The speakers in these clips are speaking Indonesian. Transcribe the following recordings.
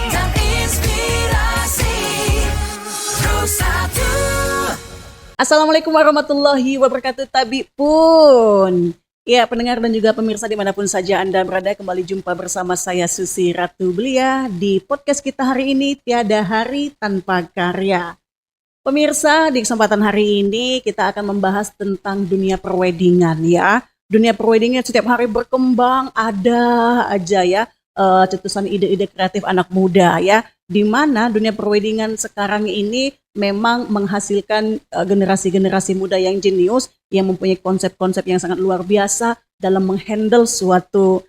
dan inspirasi. Bersatu. Assalamualaikum warahmatullahi wabarakatuh, Tabi pun. Ya, pendengar dan juga pemirsa dimanapun saja Anda berada, kembali jumpa bersama saya Susi Ratu Belia di podcast kita hari ini, Tiada Hari Tanpa Karya. Pemirsa, di kesempatan hari ini kita akan membahas tentang dunia perweddingan ya. Dunia perweddingan setiap hari berkembang, ada aja ya cetusan ide-ide kreatif anak muda ya. Di mana dunia perweddingan sekarang ini memang menghasilkan generasi-generasi muda yang jenius, yang mempunyai konsep-konsep yang sangat luar biasa dalam menghandle suatu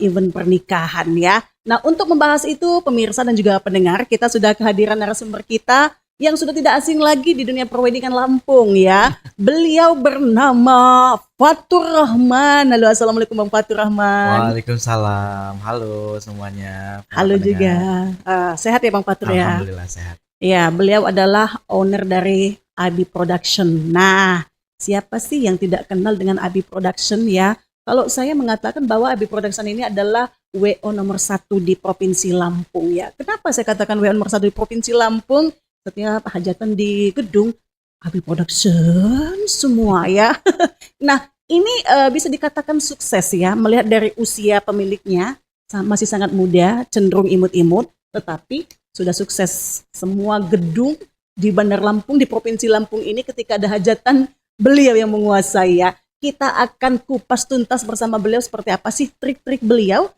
event pernikahan ya. Nah, untuk membahas itu pemirsa dan juga pendengar, kita sudah kehadiran narasumber kita yang sudah tidak asing lagi di dunia perweddingan Lampung ya. Beliau bernama Fatur Rahman. Halo, assalamualaikum Bang Fatur Rahman. Waalaikumsalam, halo semuanya. Halo juga. Sehat ya Bang Fatur ya? Alhamdulillah sehat. Ya, beliau adalah owner dari Abi Production. Nah, siapa sih yang tidak kenal dengan Abi Production ya? Kalau saya mengatakan bahwa Abi Production ini adalah WO nomor 1 di Provinsi Lampung ya. Kenapa saya katakan WO nomor 1 di Provinsi Lampung? Setiap hajatan di gedung Abi Production semua ya. Nah, ini bisa dikatakan sukses ya, melihat dari usia pemiliknya masih sangat muda, cenderung imut-imut, tetapi sudah sukses. Semua gedung di Bandar Lampung, di Provinsi Lampung ini ketika ada hajatan, beliau yang menguasai ya. Kita akan kupas tuntas bersama beliau seperti apa sih trik-trik beliau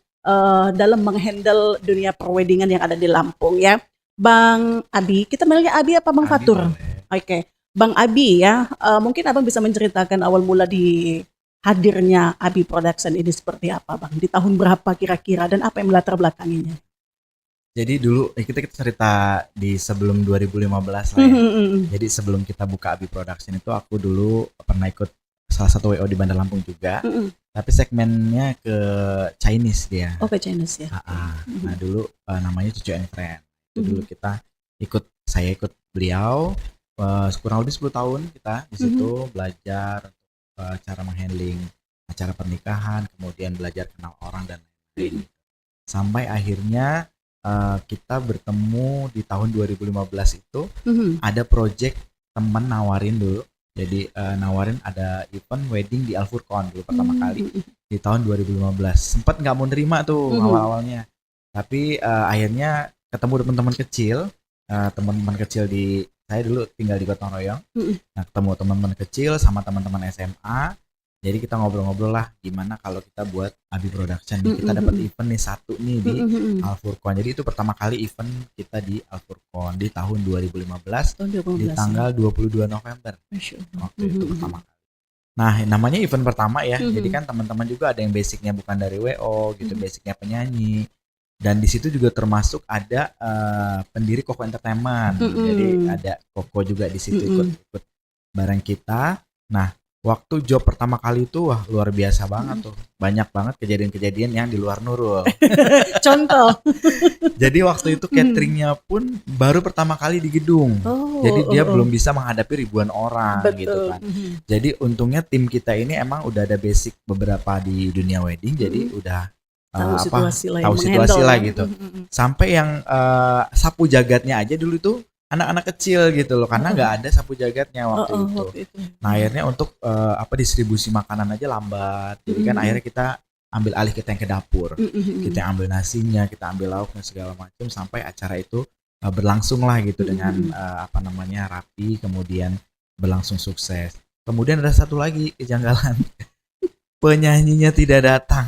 dalam menghandle dunia perweddingan yang ada di Lampung ya. Bang Abi, kita manggilnya Abi apa Bang Abi Fatur? boleh. Oke, Bang Abi ya, mungkin Abang bisa menceritakan awal mula di hadirnya Abi Production ini seperti apa Bang? Di tahun berapa kira-kira dan apa yang melatar belakanginya? Jadi dulu kita cerita di sebelum 2015 lah ya. Jadi sebelum kita buka Abi Production itu aku dulu pernah ikut salah satu WO di Bandar Lampung juga. Tapi segmennya ke Chinese dia. Oh, ke Chinese ya. Nah dulu namanya Cucu and Friend. Itu dulu saya ikut beliau kurang lebih 10 tahun kita di situ belajar cara menghandling acara pernikahan, kemudian belajar kenal orang dan lain-lain. Sampai akhirnya kita bertemu di tahun 2015 itu ada project temen nawarin dulu. Jadi nawarin ada event wedding di Al Furqon dulu pertama kali di tahun 2015. Sempat nggak mau nerima tuh awal-awalnya. Tapi akhirnya ketemu teman-teman kecil di saya dulu tinggal di Gotong Royong. Nah, ketemu teman-teman kecil sama teman-teman SMA. Jadi kita ngobrol-ngobrol lah gimana kalau kita buat Abi Production nih. Kita dapat event nih satu nih di Al Furqon. Jadi itu pertama kali event kita di Al Furqon di tahun 2015 di tanggal 22 November. Waktu itu pertama kali. Nah, namanya event pertama ya. Jadi kan teman-teman juga ada yang basicnya bukan dari WO gitu, basicnya penyanyi. Dan di situ juga termasuk ada pendiri Koko Entertainment. Jadi ada Koko juga di situ ikut bareng kita. Nah, waktu job pertama kali itu wah luar biasa banget tuh. Banyak banget kejadian-kejadian yang di luar nurul. Contoh. Jadi waktu itu cateringnya pun baru pertama kali di gedung. Jadi dia belum bisa menghadapi ribuan orang. Betul. Gitu kan. Jadi untungnya tim kita ini emang udah ada basic beberapa di dunia wedding. Jadi udah tahu situasi lah gitu. Sampai yang sapu jagatnya aja dulu tuh anak-anak kecil gitu loh, karena nggak ada sapu jagatnya waktu itu. Nah akhirnya untuk distribusi makanan aja lambat. Jadi kan akhirnya kita ambil alih, kita yang ke dapur, kita yang ambil nasinya, kita ambil lauknya segala macam sampai acara itu berlangsung lah gitu dengan rapi, kemudian berlangsung sukses. Kemudian ada satu lagi kejanggalan. Penyanyinya tidak datang.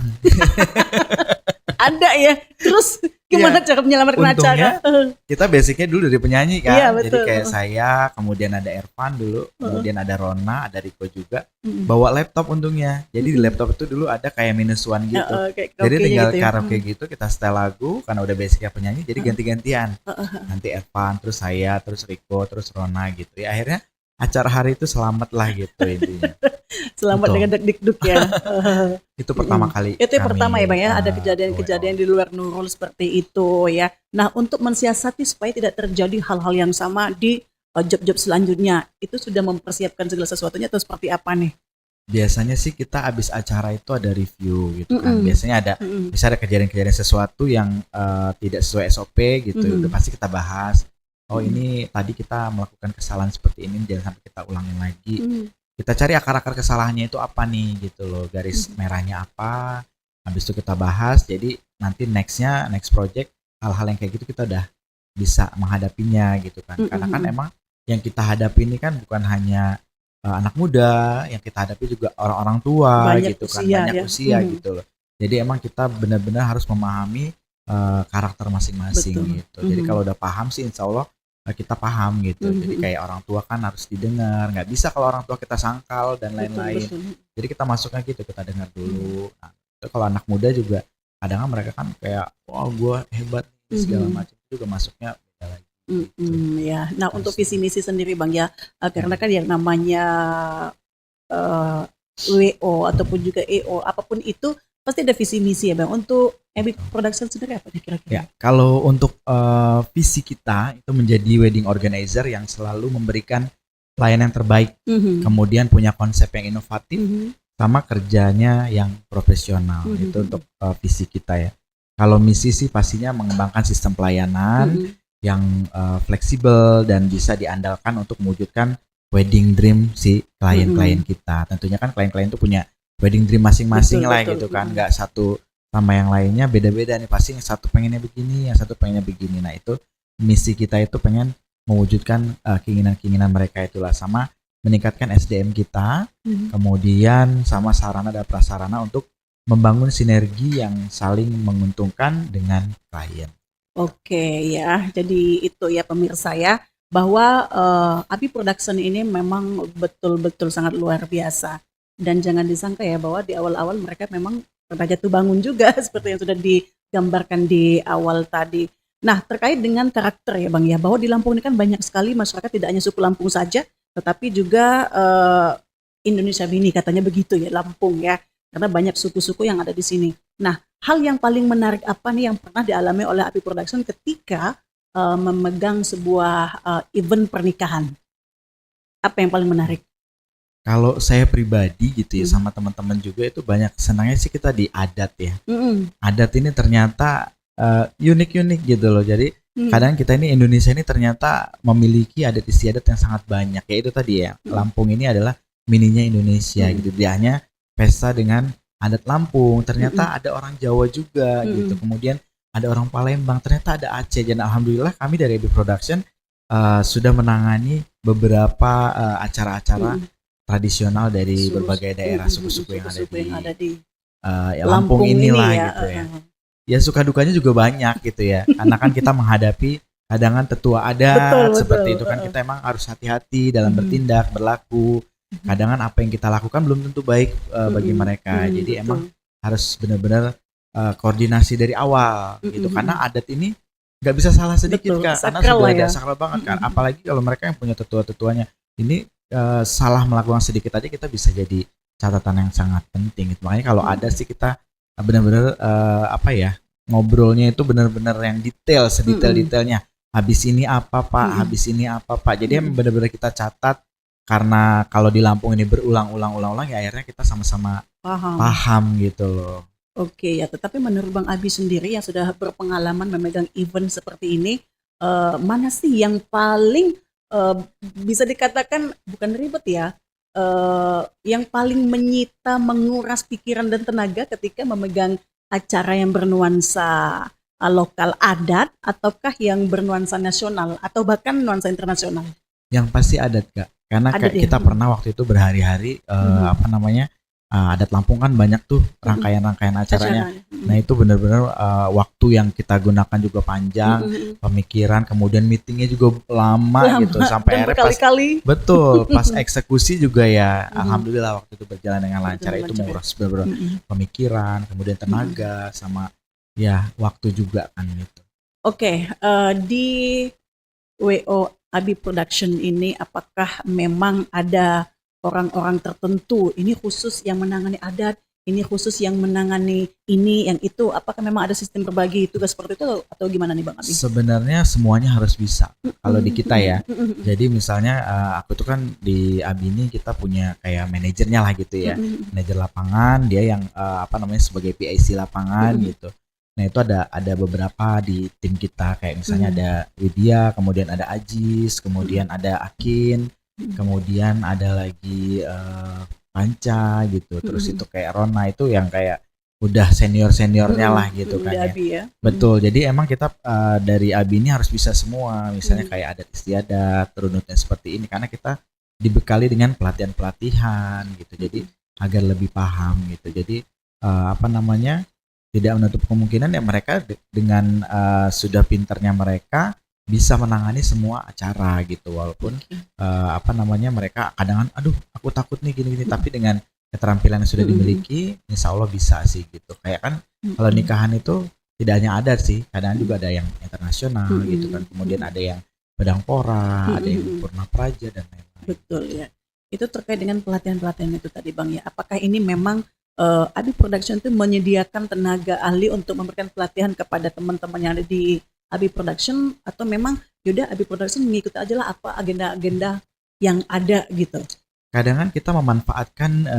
Ada ya. Terus gimana cara menyelamatkan acara? Kita basicnya dulu dari penyanyi kan. Iya, jadi kayak saya, kemudian ada Ervan dulu, kemudian ada Rona, ada Riko juga. Bawa laptop untungnya. Jadi di laptop itu dulu ada kayak -1 gitu. Jadi tinggal gitu karaoke gitu, kita setel lagu karena udah basicnya penyanyi, jadi ganti-gantian. Nanti Ervan, terus saya, terus Riko, terus Rona gitu. Ya akhirnya acara hari itu selamat lah gitu intinya. Selamat dengan deg-deg ya. Itu pertama kali. Itu yang pertama ya Bang ya, ada kejadian-kejadian di luar nurul seperti itu ya. Nah, untuk mensiasati supaya tidak terjadi hal-hal yang sama di job-job selanjutnya, itu sudah mempersiapkan segala sesuatunya atau seperti apa nih? biasanya sih kita abis acara itu ada review gitu kan. Mm-mm. Biasanya ada Mm-mm. misalnya ada kejadian-kejadian sesuatu yang tidak sesuai SOP gitu, Mhm. udah pasti kita bahas. Oh Mhm. ini tadi kita melakukan kesalahan seperti ini, jangan sampai kita ulangin lagi. Mhm. Kita cari akar-akar kesalahannya itu apa nih gitu loh, garis merahnya apa. Habis itu kita bahas. Jadi nanti next project hal-hal yang kayak gitu kita udah bisa menghadapinya gitu kan. Karena kan Mhm. emang yang kita hadapi ini kan bukan hanya anak muda, yang kita hadapi juga orang-orang tua Banyak gitu kan, usia banyak ya. usia Mhm. gitu loh. Jadi emang kita benar-benar harus memahami karakter masing-masing Betul. gitu. Jadi Mhm. kalau udah paham sih insya Allah kita paham gitu. Jadi Mhm. kayak orang tua kan harus didengar, nggak bisa kalau orang tua kita sangkal dan Betul, lain-lain. betul. Jadi kita masuknya gitu, kita dengar dulu. Nah, itu kalau anak muda juga kadang mereka kan kayak wah gue hebat nih, segala Mhm. macam itu juga masuknya beda lagi gitu. Ya. Nah, untuk Harus. visi misi sendiri Bang ya, karena kan yang namanya eh, WO ataupun juga EO apapun itu pasti ada visi misi ya Bang. Untuk Epic Production sendiri apa nih kira-kira? Ya, kalau untuk visi kita itu menjadi wedding organizer yang selalu memberikan pelayanan terbaik, Mhm. kemudian punya konsep yang inovatif, Mhm. sama kerjanya yang profesional. Mhm. Itu untuk visi kita ya. Kalau misi sih pastinya mengembangkan sistem pelayanan Mhm. yang fleksibel dan bisa diandalkan untuk mewujudkan wedding dream si klien-klien kita. Tentunya kan klien-klien itu punya wedding dream masing-masing Betul, lah betul. gitu kan. Nggak satu sama yang lainnya, beda-beda nih. Pasti yang satu pengennya begini, yang satu pengennya begini. Nah itu misi kita itu pengen mewujudkan keinginan-keinginan mereka itulah, sama meningkatkan SDM kita, Mhm. kemudian sama sarana dan prasarana untuk membangun sinergi yang saling menguntungkan dengan klien. Oke ya, jadi itu ya pemirsa ya, bahwa API Production ini memang betul-betul sangat luar biasa. Dan jangan disangka ya bahwa di awal-awal mereka memang pernah jatuh bangun juga seperti yang sudah digambarkan di awal tadi. Nah, terkait dengan karakter ya Bang ya, bahwa di Lampung ini kan banyak sekali masyarakat, tidak hanya suku Lampung saja, tetapi juga Indonesia Bini katanya begitu ya, Lampung ya. Karena banyak suku-suku yang ada di sini. Nah, hal yang paling menarik apa nih yang pernah dialami oleh API Production ketika memegang sebuah event pernikahan? Apa yang paling menarik? Kalau saya pribadi gitu ya, sama teman-teman juga itu banyak senangnya sih kita di adat ya. Mm-mm. Adat ini ternyata unik-unik gitu loh. Jadi Mm. kadang kita ini Indonesia ini ternyata memiliki adat istiadat yang sangat banyak. Ya itu tadi ya, Lampung ini adalah mininya Indonesia gitu. Dia hanya pesta dengan adat Lampung. Ternyata ada orang Jawa juga gitu. Kemudian ada orang Palembang. Ternyata ada Aceh. Dan alhamdulillah kami dari Ebi Production sudah menangani beberapa acara-acara tradisional dari berbagai daerah suku-suku yang ada di Lampung inilah ini ya, gitu ya. Ya suka dukanya juga banyak gitu ya. Karena kan kita menghadapi kadangan tetua adat Betul, seperti betul. itu kan, kita emang harus hati-hati dalam bertindak, berlaku. Kadangan apa yang kita lakukan belum tentu baik bagi mereka. Jadi betul. emang harus benar-benar koordinasi dari awal gitu. Karena adat ini nggak bisa salah sedikit Betul, Kak, karena sakral sudah lah ada ya. sakral banget kan. Apalagi kalau mereka yang punya tetua-tetuanya ini salah melakukan sedikit aja kita bisa jadi catatan yang sangat penting gitu. Makanya kalau ada sih kita benar-benar apa ya, ngobrolnya itu benar-benar yang detail, sedetail-detailnya. Habis ini apa Pak, habis ini apa Pak. Jadi benar-benar kita catat, karena kalau di Lampung ini berulang-ulang ya akhirnya kita sama-sama paham gitu loh. Oke ya, tetapi menurut Bang Abi sendiri yang sudah berpengalaman memegang event seperti ini, mana sih yang paling bisa dikatakan bukan ribet ya, yang paling menyita, menguras pikiran dan tenaga ketika memegang acara yang bernuansa lokal adat, ataukah yang bernuansa nasional atau bahkan nuansa internasional? Yang pasti adat Kak, karena Adat ya? kita pernah waktu itu berhari-hari apa namanya, adat Lampung kan banyak tuh rangkaian-rangkaian acaranya. Nah itu benar-benar waktu yang kita gunakan juga panjang, pemikiran, kemudian meetingnya juga lama gitu, sampai akhirnya pas betul pas eksekusi juga ya alhamdulillah waktu itu berjalan dengan lancar. Itu menguras beberapa pemikiran, kemudian tenaga, sama ya waktu juga kan gitu. Oke, di WO Abi Production ini apakah memang ada orang-orang tertentu ini khusus yang menangani adat, ini khusus yang menangani ini, yang itu. Apakah memang ada sistem berbagi tugas seperti itu atau gimana nih Bang Abi? Sebenarnya semuanya harus bisa kalau di kita ya. Jadi misalnya aku tuh kan di Abi ini kita punya kayak manajernya lah gitu ya. Manajer lapangan, dia yang sebagai PIC lapangan gitu. Nah, itu ada beberapa di tim kita, kayak misalnya ada Widya, kemudian ada Ajis, kemudian ada Akin, kemudian ada lagi Panca gitu. Terus itu kayak Rona, itu yang kayak udah senior-seniornya lah gitu kan ya. Abi ya. Betul. Jadi emang kita dari Abi ini harus bisa semua. Misalnya kayak adat istiadat, runutnya seperti ini, karena kita dibekali dengan pelatihan-pelatihan gitu. Jadi agar lebih paham gitu. Jadi tidak menutup kemungkinan ya mereka dengan sudah pinternya mereka bisa menangani semua acara gitu, walaupun mereka kadang aduh aku takut nih gini-gini, tapi dengan keterampilan yang sudah dimiliki insya Allah bisa sih gitu. Kayak kan kalau nikahan itu tidak hanya adat sih, kadang juga ada yang internasional gitu kan, kemudian ada yang pedang pora, ada yang purna praja dan lain-lain. Betul ya. Itu terkait dengan pelatihan-pelatihan itu tadi Bang ya. Apakah ini memang Abi Production itu menyediakan tenaga ahli untuk memberikan pelatihan kepada teman-teman yang ada di Abi Production, atau memang yaudah Abi Production mengikuti aja lah apa agenda-agenda yang ada gitu? Kadang kan kita memanfaatkan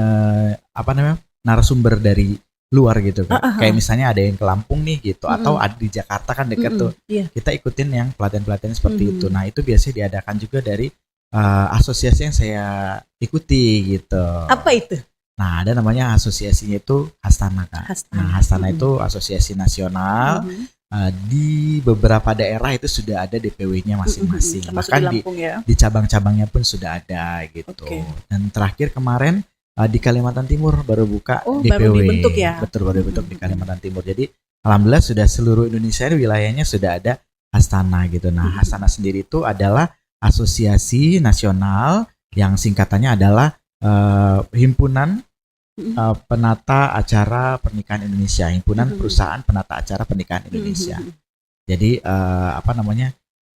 narasumber dari luar gitu kan. Kayak misalnya ada yang ke Lampung nih gitu, atau ada di Jakarta kan dekat tuh. Kita ikutin yang pelatihan-pelatihan seperti itu. Nah, itu biasanya diadakan juga dari asosiasi yang saya ikuti gitu. Apa itu? Nah, ada namanya asosiasinya itu Hastana Kak. Nah, Hastana itu asosiasi nasional. Di beberapa daerah itu sudah ada DPW-nya masing-masing. Bahkan di cabang-cabangnya pun sudah ada gitu. Dan terakhir kemarin di Kalimantan Timur baru buka DPW. Baru dibentuk ya? Betul, baru dibentuk di Kalimantan Timur. Jadi alhamdulillah sudah seluruh Indonesia wilayahnya sudah ada Hastana gitu. Nah, Hastana sendiri itu adalah asosiasi nasional yang singkatannya adalah Himpunan Penata Acara Pernikahan Indonesia, Himpunan Perusahaan Penata Acara Pernikahan Indonesia. Jadi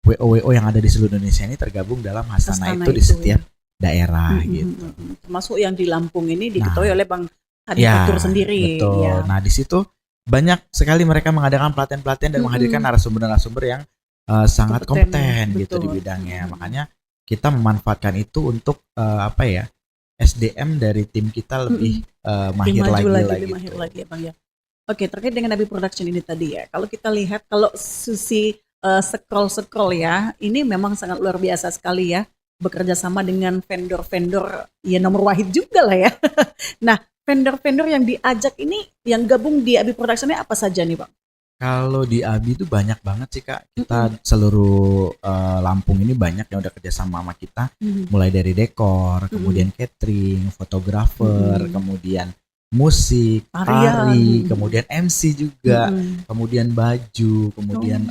WO yang ada di seluruh Indonesia ini tergabung dalam Hastana itu di setiap daerah gitu. Termasuk yang di Lampung ini diketuai oleh Bang Hadi Fatur sendiri. Betul. Ya. Nah, di situ banyak sekali mereka mengadakan pelatihan-pelatihan dan menghadirkan narasumber-narasumber yang sangat kompeten gitu di bidangnya. Makanya kita memanfaatkan itu untuk SDM dari tim kita lebih mahir lagi ya Bang ya. Oke, terkait dengan Abi Production ini tadi ya. Kalau kita lihat, kalau Susi scroll ya, ini memang sangat luar biasa sekali ya, bekerja sama dengan vendor-vendor ya nomor wahid juga lah ya. Nah, vendor-vendor yang diajak ini yang gabung di Abi Production ini apa saja nih Bang? Kalau di Abi itu banyak banget sih Kak. Kita seluruh Lampung ini banyak yang udah kerja sama kita. Mulai dari dekor, kemudian catering, fotografer, kemudian musik, tari, kemudian MC juga, kemudian baju, kemudian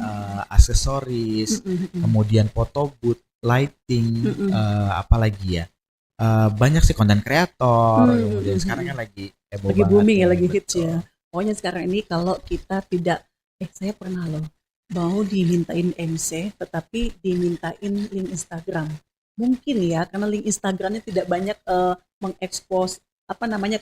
aksesoris, kemudian foto booth, lighting, apalagi ya. Banyak sih konten kreator, kemudian sekarang kan lagi booming ya, lagi hits ya. Pokoknya sekarang ini kalau kita tidak saya pernah loh mau dimintain MC tetapi dimintain link Instagram. Mungkin ya karena link Instagramnya tidak banyak mengekspos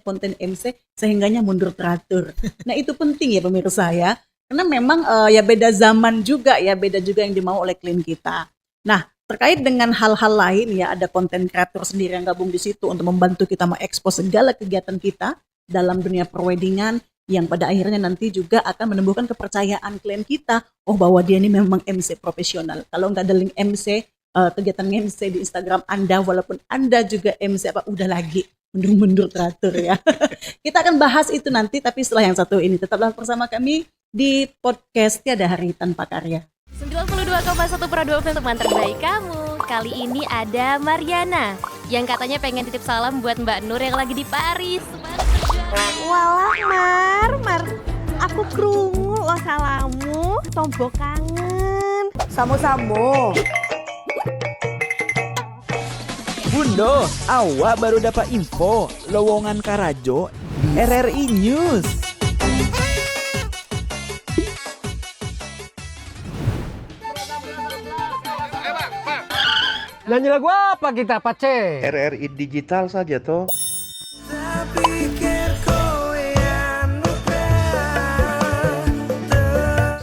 konten MC sehingganya mundur teratur. Nah, itu penting ya pemirsa ya. Karena memang ya beda zaman juga ya, beda juga yang dimau oleh klien kita. Nah, terkait dengan hal-hal lain ya, ada konten kreator sendiri yang gabung di situ untuk membantu kita mengekspos segala kegiatan kita dalam dunia perweddingan, yang pada akhirnya nanti juga akan menumbuhkan kepercayaan klien kita, bahwa dia ini memang MC profesional. Kalau nggak ada link MC, kegiatan MC di Instagram Anda, walaupun Anda juga MC udah lagi mundur-mundur teratur ya. Kita akan bahas itu nanti, tapi setelah yang satu ini. Tetaplah bersama kami di podcast Tiada Hari Tanpa Karya. 92,1 Prado FM, teman terbaik kamu. Kali ini ada Mariana yang katanya pengen titip salam buat Mbak Nur yang lagi di Paris. Walah Mar, aku krungu lo salamu, tombok kangen. Samo-samo. Bundo, awak baru dapat info lowongan Karajo di RRI News. Nyanyi lagu apa kita, Pace? RRI digital saja toh.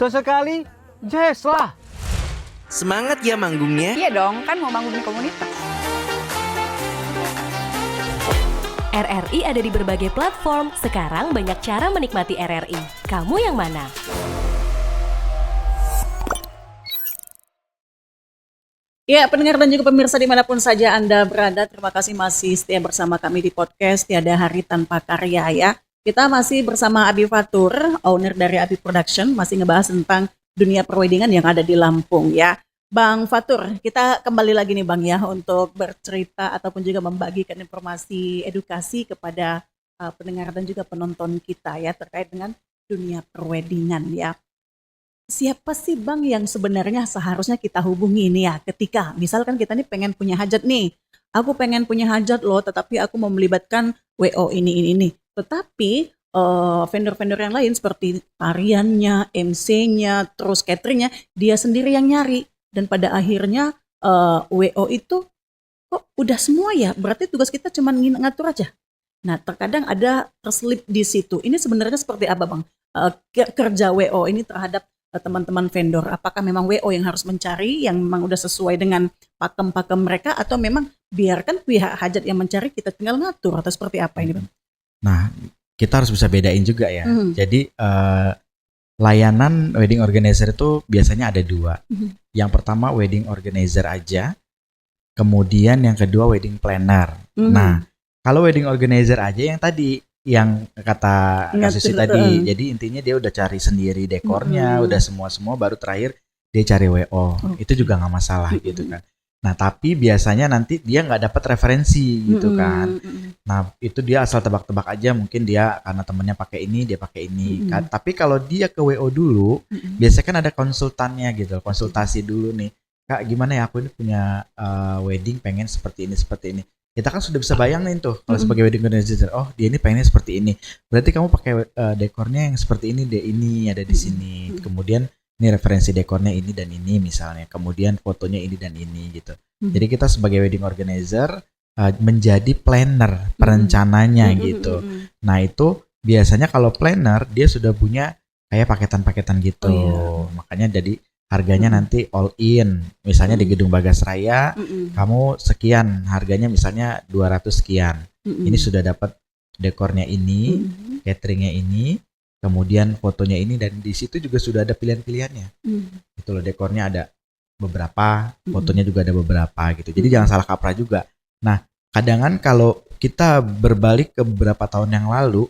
Sesekali jazz lah. Semangat ya manggungnya. Iya dong, kan mau bangun komunitas. RRI ada di berbagai platform. Sekarang banyak cara menikmati RRI. Kamu yang mana? Ya, pendengar dan juga pemirsa dimanapun saja Anda berada, terima kasih masih setia bersama kami di podcast Tiada Hari Tanpa Karya ya. Kita masih bersama Abi Fatur, owner dari Abi Production, masih ngebahas tentang dunia perwedingan yang ada di Lampung ya. Bang Fatur, kita kembali lagi nih Bang ya untuk bercerita ataupun juga membagikan informasi edukasi kepada pendengar dan juga penonton kita ya terkait dengan dunia perwedingan ya. Siapa sih Bang yang sebenarnya seharusnya kita hubungi nih ya ketika misalkan kita nih pengen punya hajat nih. Aku pengen punya hajat loh tetapi aku mau melibatkan WO ini. Tetapi vendor-vendor yang lain seperti tariannya, MC-nya, terus cateringnya dia sendiri yang nyari. Dan pada akhirnya WO itu kok udah semua ya, berarti tugas kita cuma ngatur aja. Nah terkadang ada terselip di situ. Ini sebenarnya seperti apa Bang? Kerja WO ini terhadap teman-teman vendor. Apakah memang WO yang harus mencari yang memang udah sesuai dengan pakem-pakem mereka atau memang biarkan pihak hajat yang mencari kita tinggal ngatur atau seperti apa ini Bang? Nah, kita harus bisa bedain juga ya. Jadi layanan wedding organizer itu biasanya ada dua. Yang pertama wedding organizer aja, kemudian yang kedua wedding planner. Nah, kalau wedding organizer aja yang tadi, yang kata Kasusi tadi, jadi intinya dia udah cari sendiri dekornya, udah semua baru terakhir dia cari WO. Itu juga nggak masalah gitu kan. Nah, tapi biasanya nanti dia nggak dapat referensi gitu kan. Nah, itu dia asal tebak-tebak aja, mungkin dia karena temennya pakai ini, dia pakai ini. Tapi kalau dia ke WO dulu, biasanya kan ada konsultannya gitu, konsultasi dulu nih. Kak, gimana ya aku ini punya wedding pengen seperti ini. Kita kan sudah bisa bayangin tuh kalau sebagai wedding organizer, oh dia ini pengennya seperti ini. Berarti kamu pakai dekornya yang seperti ini, ini ada di sini. Kemudian ini referensi dekornya ini dan ini misalnya. Kemudian fotonya ini dan ini gitu. Jadi kita sebagai wedding organizer menjadi planner perencananya gitu. Nah itu biasanya kalau planner dia sudah punya kayak paketan-paketan gitu. Makanya jadi harganya nanti all in. Misalnya di Gedung Bagas Raya kamu sekian, harganya misalnya 200 sekian. Ini sudah dapat dekornya ini, cateringnya ini, kemudian fotonya ini, dan di situ juga sudah ada pilihan-pilihannya. Itu loh, dekornya ada beberapa, fotonya juga ada beberapa gitu. Jadi jangan salah kaprah juga. Nah, kadang kalau kita berbalik ke beberapa tahun yang lalu,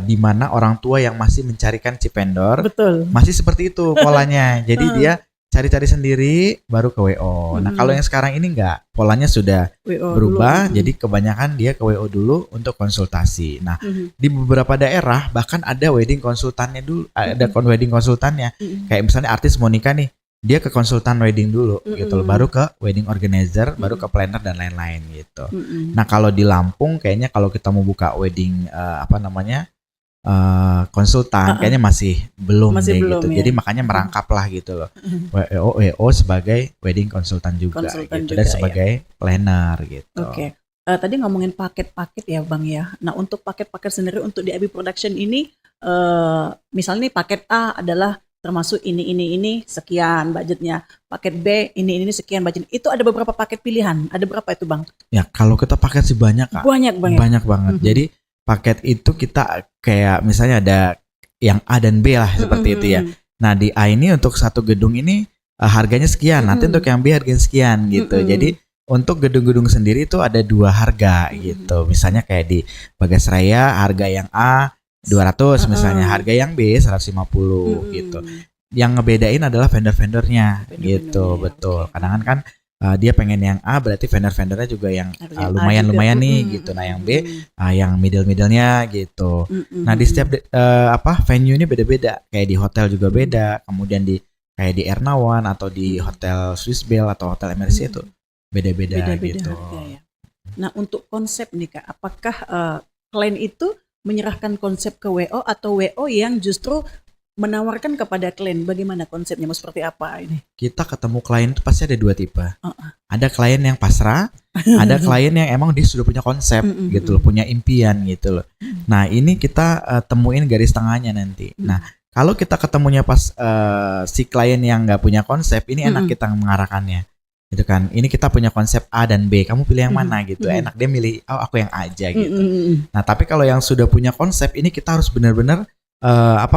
di mana orang tua yang masih mencarikan si vendor, masih seperti itu polanya. Jadi dia cari-cari sendiri baru ke WO. Nah, kalau yang sekarang ini enggak, polanya sudah berubah. Jadi kebanyakan dia ke WO dulu untuk konsultasi. Nah, di beberapa daerah bahkan ada wedding konsultannya dulu, ada wedding konsultannya. Kayak misalnya artis mau nikah nih, dia ke konsultan wedding dulu gitu loh, baru ke wedding organizer, baru ke planner dan lain-lain gitu. Nah, kalau di Lampung kayaknya kalau kita mau buka wedding konsultan kayaknya masih belum gitu. Ya. Jadi makanya merangkaplah gitu loh. WO sebagai wedding konsultan juga gitu, dan sebagai planner gitu. Oke. Tadi ngomongin paket-paket ya Bang ya. Nah, untuk paket-paket sendiri untuk di Abi Production ini misalnya nih paket A adalah termasuk ini sekian budgetnya, paket B ini sekian budget. Itu ada beberapa paket pilihan. Ada berapa itu Bang? Ya kalau kita paket sih banyak Kak. Banyak banget. Jadi paket itu kita kayak misalnya ada yang A dan B lah seperti itu ya. Nah di A ini untuk satu gedung ini harganya sekian. Nanti untuk yang B harganya sekian gitu. Jadi untuk gedung-gedung sendiri itu ada dua harga gitu. Misalnya kayak di Bagas Raya harga yang A 200 misalnya, harga yang B 150 gitu. Yang ngebedain adalah vendor-vendornya gitu, betul. Kadang kan dia pengen yang A, berarti vendor-vendornya juga yang lumayan nih gitu. Nah yang B yang middle-middlenya gitu. Nah di setiap venue ini beda-beda. Kayak di hotel juga beda. Kemudian kayak di Ernawan atau di hotel Swiss Bell atau hotel MRC itu beda-beda gitu. Ya. Nah untuk konsep nih Kak, apakah klien itu menyerahkan konsep ke WO atau WO yang justru menawarkan kepada klien? Bagaimana konsepnya, mau seperti apa ini? Kita ketemu klien itu pasti ada dua tipe. Ada klien yang pasrah, ada klien yang emang dia sudah punya konsep gitu loh, punya impian gitu loh. Nah ini kita temuin garis tengahnya nanti. Nah kalau kita ketemunya pas si klien yang nggak punya konsep, ini enak Mm-mm. kita mengarahkannya, gitu kan. Ini kita punya konsep A dan B, kamu pilih yang mana gitu. Mm-mm. Enak dia milih, oh aku yang A aja gitu. Mm-mm. Nah, tapi kalau yang sudah punya konsep, ini kita harus benar-benar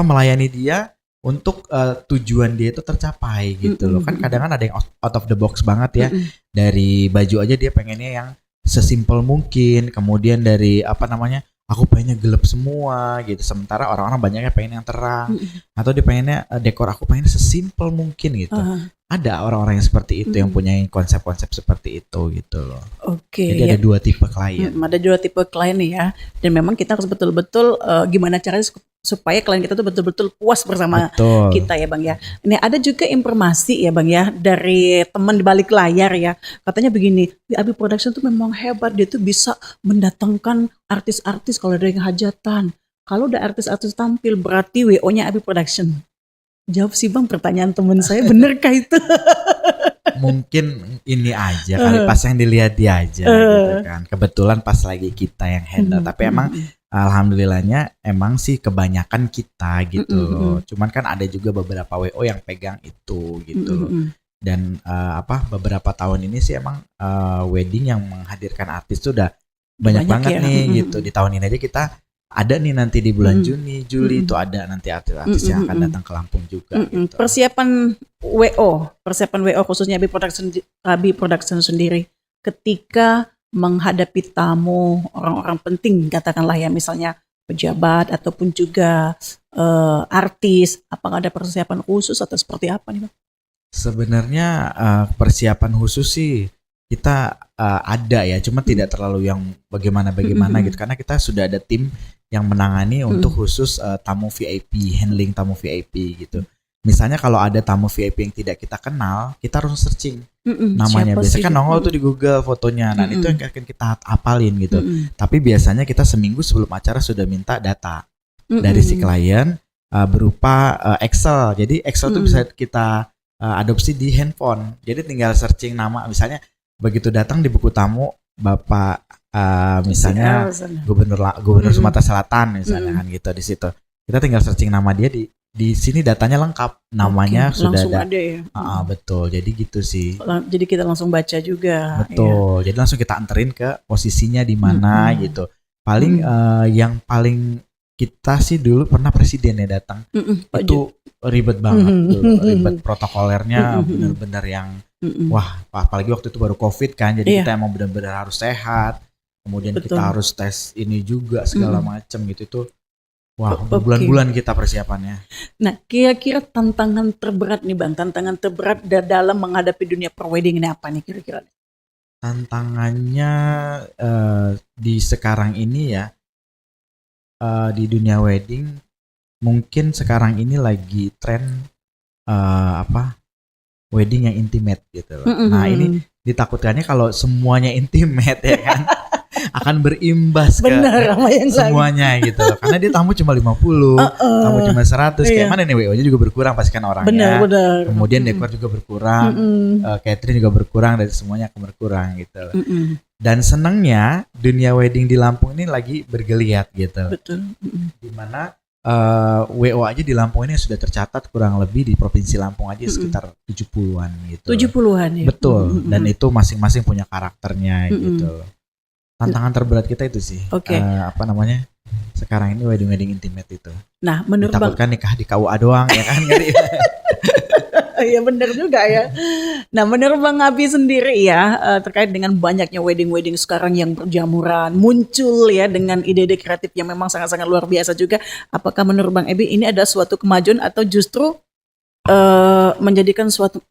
melayani dia untuk tujuan dia itu tercapai gitu loh. Kan kadang ada yang out of the box banget ya. Mm-mm. Dari baju aja dia pengennya yang sesimpel mungkin. Kemudian dari aku pengennya gelap semua gitu. Sementara orang-orang banyaknya pengen yang terang. Atau dia pengennya dekor aku pengennya sesimpel mungkin gitu. Ada orang-orang yang seperti itu yang punya konsep-konsep seperti itu gitu loh. Oke. Jadi ada dua tipe klien. Ada dua tipe klien nih ya. Dan memang kita harus betul-betul gimana caranya supaya klien kita tuh betul-betul puas bersama Betul. kita ya Bang ya. Ini ada juga informasi ya Bang ya dari teman di balik layar ya. Katanya begini, di Abi Production tuh memang hebat, dia tuh bisa mendatangkan artis-artis kalau ada yang hajatan. Kalau udah artis-artis tampil berarti WO-nya Abi Production. Jawab sih Bang pertanyaan teman saya, benerkah itu? Mungkin ini aja kali pas yang dilihat dia aja gitu kan. Kebetulan pas lagi kita yang handle. Tapi emang alhamdulillahnya emang sih kebanyakan kita gitu loh. Cuman kan ada juga beberapa WO yang pegang itu gitu loh. Dan beberapa tahun ini sih emang wedding yang menghadirkan artis tuh udah banyak banget ya. nih gitu. Di tahun ini aja kita ada nih nanti di bulan Juli itu ada nanti artis-artis yang akan datang ke Lampung juga gitu. Persiapan WO khususnya Abi Production sendiri ketika menghadapi tamu orang-orang penting katakanlah ya, misalnya pejabat ataupun juga artis, apakah ada persiapan khusus atau seperti apa nih Bang? Sebenarnya persiapan khusus sih kita ada ya, cuma tidak terlalu yang bagaimana gitu, karena kita sudah ada tim yang menangani untuk khusus tamu VIP, handling tamu VIP gitu. Misalnya kalau ada tamu VIP yang tidak kita kenal, kita harus searching namanya. Biasanya kan nongol tuh di Google fotonya, nah itu yang akan kita hafalin gitu. Tapi biasanya kita seminggu sebelum acara sudah minta data dari si klien berupa Excel. Jadi Excel tuh bisa kita adopsi di handphone. Jadi tinggal searching nama, misalnya begitu datang di buku tamu Bapak misalnya Gubernur Sumatera Selatan misalnya kan gitu, di situ kita tinggal searching nama dia, di sini datanya lengkap, namanya sudah ada ya. Betul, jadi gitu sih. Jadi kita langsung baca juga. Betul, jadi langsung kita anterin ke posisinya di mana gitu. Paling yang paling kita sih dulu pernah presiden ya datang, itu ribet banget dulu, ribet protokolernya benar-benar yang wah, apalagi waktu itu baru COVID kan, jadi kita emang benar-benar harus sehat. Kemudian kita harus tes ini juga segala macam gitu. Itu wah, bulan-bulan kita persiapannya. Nah, kira-kira tantangan terberat nih Bang, tantangan terberat dalam menghadapi dunia prewedding ini apa nih kira-kira? Tantangannya di sekarang ini ya, di dunia wedding mungkin sekarang ini lagi tren wedding yang intimate gitu loh. Nah, ini ditakutkannya kalau semuanya intimate ya kan akan berimbas ke semuanya gitu loh. Karena dia tamu cuma 50, tamu cuma 100, kayak mana nih WO-nya juga berkurang pasti kan orangnya. Benar. Kemudian dekor juga berkurang, catering juga berkurang, dan semuanya akan berkurang gitu loh. Dan senangnya dunia wedding di Lampung ini lagi bergeliat gitu. Betul. Dimana WO aja di Lampung ini sudah tercatat kurang lebih di Provinsi Lampung aja sekitar 70-an gitu. 70-an ya. Betul. Dan itu masing-masing punya karakternya gitu. Tantangan terberat kita itu sih. Sekarang ini wedding intimate itu. Nah, menurut ditakutkan nikah di KUA doang ya kan. Iya benar juga ya. Nah, menurut Bang Abi sendiri ya, terkait dengan banyaknya wedding sekarang yang berjamuran, muncul ya dengan ide-ide kreatif yang memang sangat-sangat luar biasa juga. Apakah menurut Bang Abi ini ada suatu kemajuan atau justru menjadikan suatu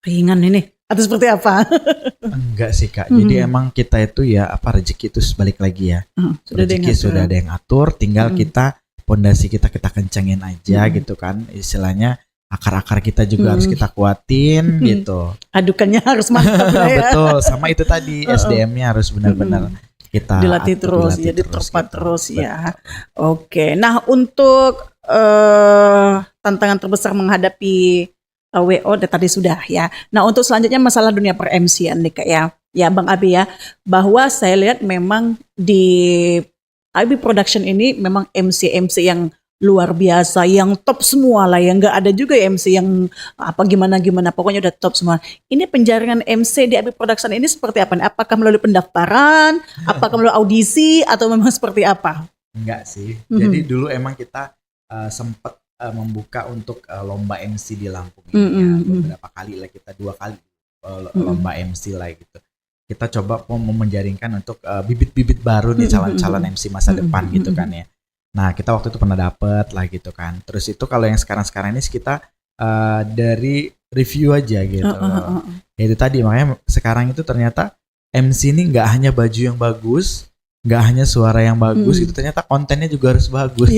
ringan ini? Atau seperti apa? Enggak sih Kak. Jadi emang kita itu ya rezeki itu balik lagi ya. Rezeki sudah ada yang atur, tinggal kita pondasi kita kencengin aja gitu kan. Istilahnya akar-akar kita juga harus kita kuatin gitu. Adukannya harus mantap ya. Betul, sama itu tadi SDM-nya harus benar-benar kita dilatih terus, jadi tepat terus ya. Oke. Nah, untuk tantangan terbesar menghadapi WO tadi sudah ya. Nah, untuk selanjutnya masalah dunia per-MC-an nih Kak ya. Ya Bang Abi ya, bahwa saya lihat memang di Abi Production ini memang MC yang luar biasa, yang top semua lah, yang nggak ada juga ya MC yang apa gimana pokoknya udah top semua. Ini penjaringan MC di Abi Production ini seperti apa nih? Apakah melalui pendaftaran, apakah melalui audisi, atau memang seperti apa? Enggak sih. Jadi dulu emang kita sempat membuka untuk lomba MC di Lampung ini ya. Beberapa kali lah, kita 2 kali lomba MC lah gitu. Kita coba mau menjaringkan untuk bibit-bibit baru nih, calon-calon MC masa depan gitu kan ya. Nah, kita waktu itu pernah dapet lah gitu kan. Terus itu kalau yang sekarang-sekarang ini kita dari review aja gitu. Ya itu tadi, makanya sekarang itu ternyata MC ini nggak hanya baju yang bagus, nggak hanya suara yang bagus, itu ternyata kontennya juga harus bagus.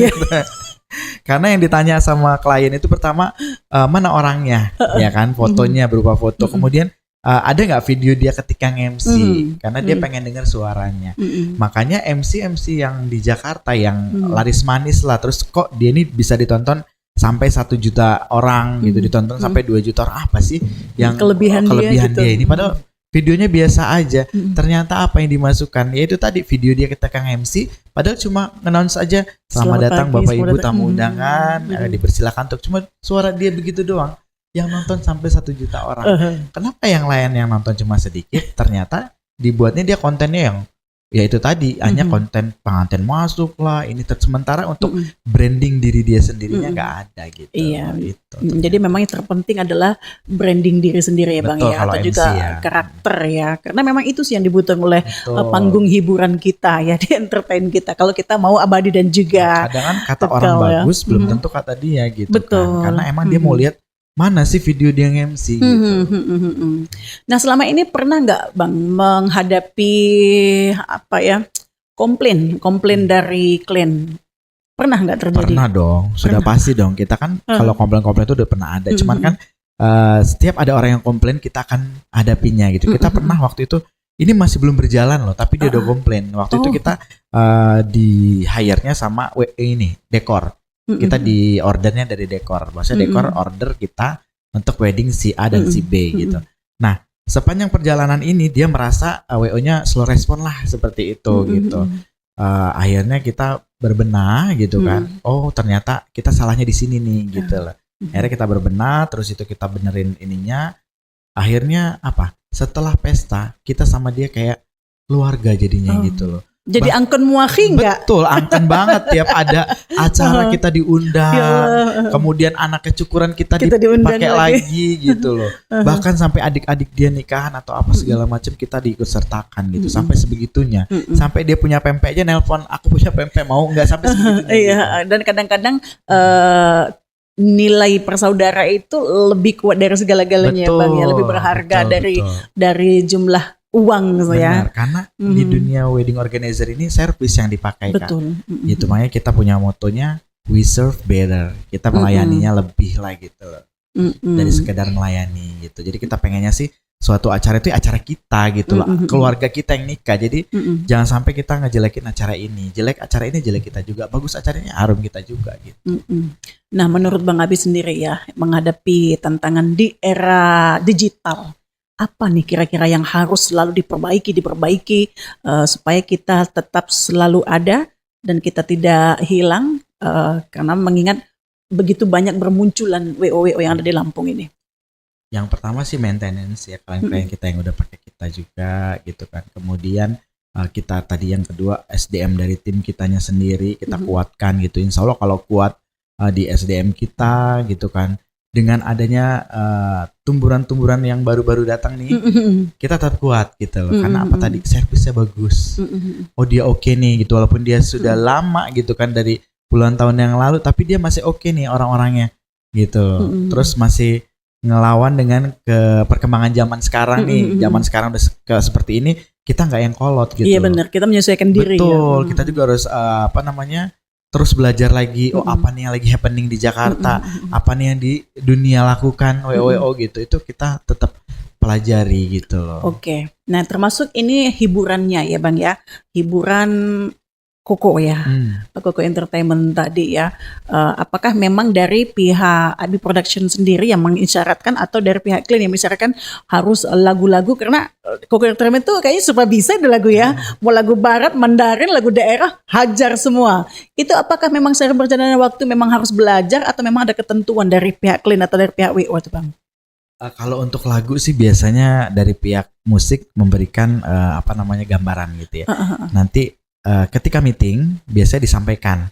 Karena yang ditanya sama klien itu pertama mana orangnya, ya kan, fotonya berupa foto. Kemudian ada nggak video dia ketika nge-MC, karena dia pengen dengar suaranya. Makanya MC yang di Jakarta yang laris manis lah, terus kok dia ini bisa ditonton sampai 1 juta orang gitu, ditonton sampai 2 juta orang, apa sih yang kelebihan dia gitu. ini, padahal videonya biasa aja. Ternyata apa yang dimasukkan, yaitu tadi video dia ketika nge-MC, padahal cuma nge-announce aja selamat datang pagi, Bapak Ibu tamu undangan, dipersilakan untuk, cuma suara dia begitu doang yang nonton sampai 1 juta orang. Kenapa yang lain yang nonton cuma sedikit? Ternyata dibuatnya dia kontennya yang ya itu tadi, hanya konten pengantin masuk lah, ini sementara untuk branding diri dia sendirinya nggak ada gitu. Iya. Gitu. Jadi memang yang terpenting adalah branding diri sendiri ya Bang. Betul, Ya, kalau atau MC juga ya. karakter ya. Karena memang itu sih yang dibutuhkan oleh Betul. panggung hiburan kita ya, di entertain kita. Kalau kita mau abadi dan juga Kadang kan kata Betul, orang ya. bagus belum tentu kata dia gitu. Betul. Kan. Karena emang dia mau lihat mana sih video dia nge-MC gitu. Nah, selama ini pernah nggak Bang menghadapi apa ya, komplain dari klien? Pernah nggak terjadi? Pernah dong, sudah pasti dong. Kita kan kalau komplain-komplain itu udah pernah ada. Cuman kan setiap ada orang yang komplain, kita akan hadapinya gitu. Kita pernah waktu itu, ini masih belum berjalan loh, tapi dia udah komplain. Waktu itu kita di hire-nya sama ini dekor. Kita di ordernya dari dekor. Maksudnya dekor order kita untuk wedding si A dan si B gitu. Nah, sepanjang perjalanan ini dia merasa WO-nya slow respon lah seperti itu gitu. Akhirnya kita berbenah gitu kan. Oh, ternyata kita salahnya di sini nih gitu loh. Akhirnya kita berbenah, terus itu kita benerin ininya. Akhirnya apa? Setelah pesta, kita sama dia kayak keluarga jadinya gitu loh. Jadi angkon muahi nggak? Betul, angken banget. Tiap ada acara kita diundang. Kemudian anak kecukuran kita dipakai lagi gitu loh. Bahkan sampai adik-adik dia nikahan atau apa segala macam kita diikut sertakan gitu. Sampai sebegitunya. Sampai dia punya pempek aja nelpon, aku punya pempek mau nggak, sampai sebegitunya. Iya, dan kadang-kadang nilai persaudara itu lebih kuat dari segala-galanya ya Bang ya, lebih berharga dari jumlah uang ya. Benar, karena di dunia wedding organizer ini service yang dipakai kan. Gitu, makanya kita punya motonya we serve better. Kita melayaninya lebih lah gitu loh. Dari sekedar melayani gitu. Jadi kita pengennya sih suatu acara itu acara kita gitu loh. Keluarga kita yang nikah. Jadi jangan sampai kita ngejelekin acara ini. Jelek acara ini, jelek kita juga. Bagus acaranya, harum kita juga gitu. Nah, menurut Bang Abi sendiri ya, menghadapi tantangan di era digital, apa nih kira-kira yang harus selalu diperbaiki supaya kita tetap selalu ada dan kita tidak hilang, karena mengingat begitu banyak bermunculan WO yang ada di Lampung ini. Yang pertama sih maintenance ya, klien-klien kita yang udah pakai kita juga gitu kan. Kemudian kita tadi yang kedua SDM dari tim kitanya sendiri kita kuatkan gitu. Insya Allah kalau kuat di SDM kita gitu kan, dengan adanya tumburan-tumburan yang baru-baru datang nih, kita tetap kuat gitu loh. Karena apa tadi, servisnya bagus. Oh dia oke nih gitu, walaupun dia sudah lama gitu kan dari puluhan tahun yang lalu, tapi dia masih oke nih orang-orangnya gitu. Terus masih ngelawan dengan perkembangan zaman sekarang nih. Zaman sekarang udah seperti ini, kita nggak yang kolot gitu. Iya benar, kita menyesuaikan diri. Betul, kita juga harus terus belajar lagi. Oh apa nih yang lagi happening di Jakarta, apa nih yang di dunia lakukan WO gitu. Itu kita tetap pelajari gitu loh. Oke. Nah termasuk ini hiburannya ya Bang ya, hiburan Koko ya, Koko Entertainment tadi ya. Apakah memang dari pihak Abi Production sendiri yang mengisyaratkan atau dari pihak Clean yang mengisyaratkan harus lagu-lagu, karena Koko Entertainment tuh kayaknya super bisa ada lagu ya. Mau lagu barat, Mandarin, lagu daerah, hajar semua. Itu apakah memang seiring berjalannya waktu memang harus belajar atau memang ada ketentuan dari pihak Clean atau dari pihak WO tuh Bang? Kalau untuk lagu sih biasanya dari pihak musik memberikan gambaran gitu ya. Nanti ketika meeting biasanya disampaikan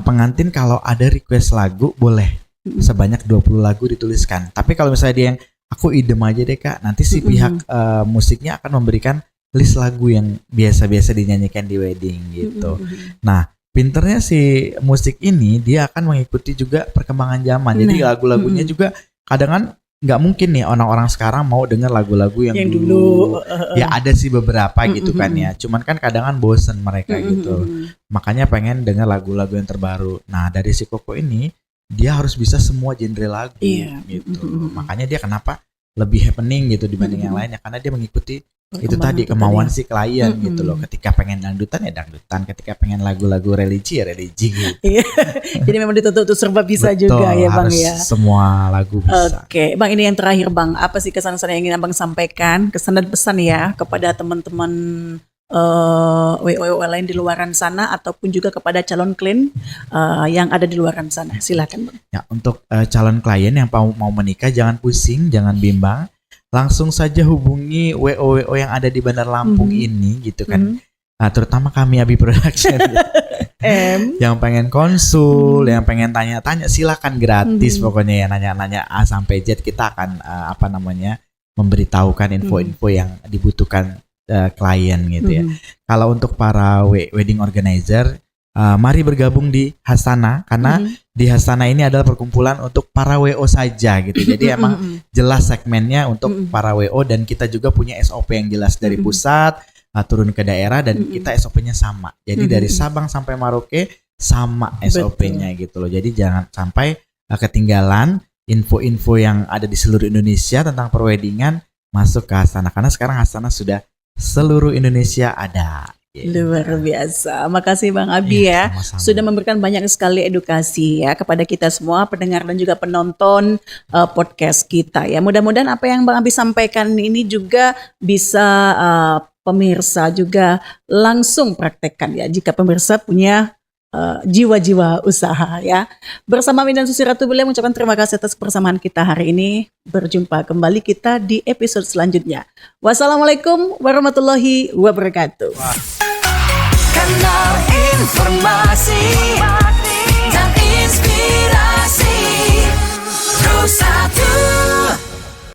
pengantin kalau ada request lagu boleh sebanyak 20 lagu dituliskan. Tapi kalau misalnya dia yang aku idem aja deh Kak, nanti si pihak musiknya akan memberikan list lagu yang biasa-biasa dinyanyikan di wedding gitu. Nah, pinternya si musik ini dia akan mengikuti juga perkembangan zaman. Jadi lagu-lagunya juga kadang kan nggak mungkin nih orang-orang sekarang mau denger lagu-lagu yang dulu. Ya ada sih beberapa gitu kan ya. Cuman kan kadang kan bosen mereka gitu. Makanya pengen denger lagu-lagu yang terbaru. Nah dari si Koko ini dia harus bisa semua genre lagu gitu. Makanya dia kenapa lebih happening gitu dibanding yang lainnya, karena dia mengikuti itu tadi kemauan si klien gitu loh. Ketika pengen dangdutan ya dangdutan, ketika pengen lagu-lagu religi ya religi gitu. Jadi memang dituntut untuk serba bisa Betul, juga ya Bang harus ya. semua lagu bisa. Oke, Bang, ini yang terakhir Bang. Apa sih kesan-kesan yang ingin Abang sampaikan, kesan dan pesan ya kepada teman-teman WO lain di luaran sana ataupun juga kepada calon klien yang ada di luaran sana. Silakan Bang. Ya, untuk calon klien yang mau menikah jangan pusing, jangan bimbang. Langsung saja hubungi WO yang ada di Bandar Lampung ini gitu kan. Nah, terutama kami Abi Production. Yang pengen konsul, yang pengen tanya-tanya silakan gratis pokoknya ya, nanya-nanya A sampai Z, kita akan memberitahukan info-info yang dibutuhkan klien gitu ya. Kalau untuk para wedding organizer, mari bergabung di Hastana karena di Hastana ini adalah perkumpulan untuk para WO saja gitu. Jadi emang jelas segmennya untuk para WO dan kita juga punya SOP yang jelas dari pusat turun ke daerah dan kita SOP-nya sama. Jadi dari Sabang sampai Merauke sama SOP-nya gitu loh. Jadi jangan sampai ketinggalan info-info yang ada di seluruh Indonesia tentang perweddingan masuk ke Hastana, karena sekarang Hastana sudah seluruh Indonesia ada. Luar biasa. Makasih Bang Abi ya. Sama-sama. Sudah memberikan banyak sekali edukasi ya kepada kita semua pendengar dan juga penonton podcast kita ya. Mudah-mudahan apa yang Bang Abi sampaikan ini juga bisa pemirsa juga langsung praktekkan ya, jika pemirsa punya jiwa-jiwa usaha ya. Bersama Mindan Susi Ratu Belia mengucapkan terima kasih atas kebersamaan kita hari ini. Berjumpa kembali kita di episode selanjutnya. Wassalamualaikum warahmatullahi wabarakatuh. Kanal Informa.